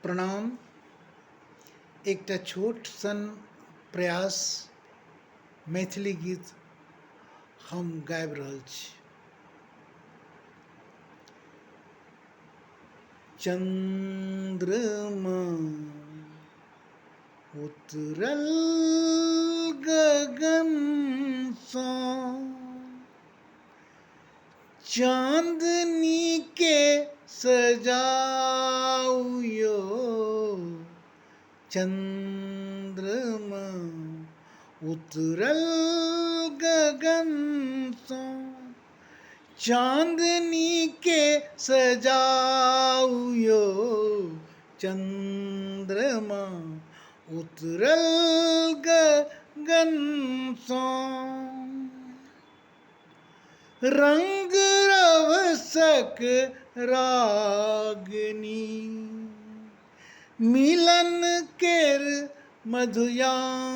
प्रणाम। एकटा छोट सन प्रयास मैथिली गीत हम गाबि रहल छी। चंद्रमा उतरल गगन सँ, चांदनी के सजाऊ यो। चंद्रमा उतरल गगन सँ, चांदनी के सजाऊ यो। चंद्रमा उतरल गगन सँ, रंग रवसक रागनी, मिलन केर मधुयामिनी।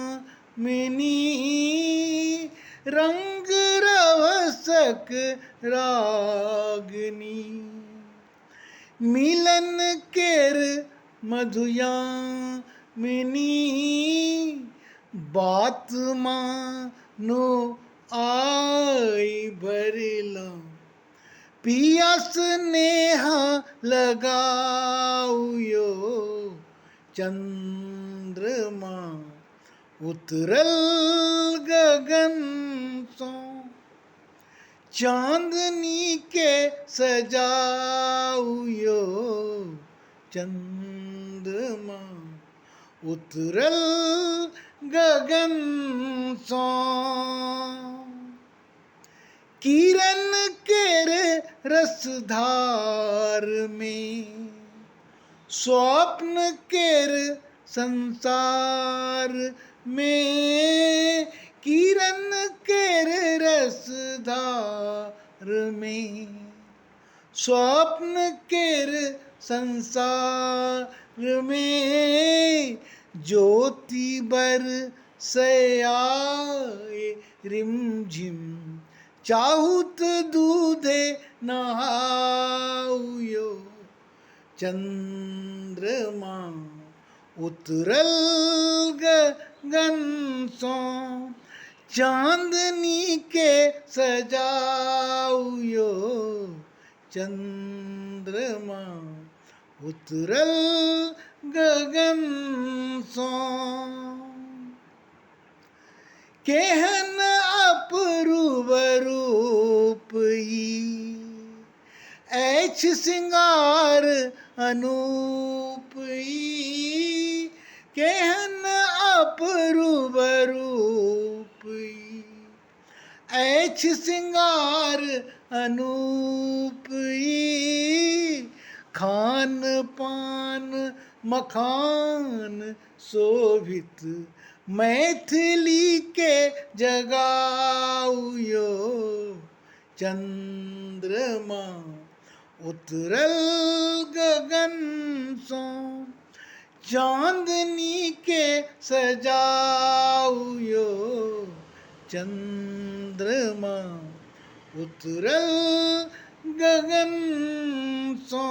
रंग रवसक रागनी, मिलन केर मधुयामिनी। बात मानो आइ भरलहुँ, पिया स्नेहा लगाऊ यो। चंद्रमा उतरल गगन सँ, चांदनी के सजाऊ यो। चंद्रमा उतरल गगन सँ, किरण केर रसधार में, स्वप्न केर संसार में। किरण केर रसधार में, स्वप्न केर संसार में। ज्योति बरसै आए रिमझिम, चाहूत दूधे नहाऊ यो। चंद्रमा उतरल गगन सँ, चांदनी के सजाऊ यो। चंद्रमा उतरल गगन सँ, केहन अपूर्व रूप ई, अछि श्रृंगार अनूप ई। केहन अपूर्व रूप ई, अछि श्रृंगार अनूप ई। खान पान मखान शोभित, मैथिली के जगाऊ यो। चंद्रमा उतरल गगन सँ, चांदनी के सजाऊ यो। चंद्रमा उतरल गगन सँ।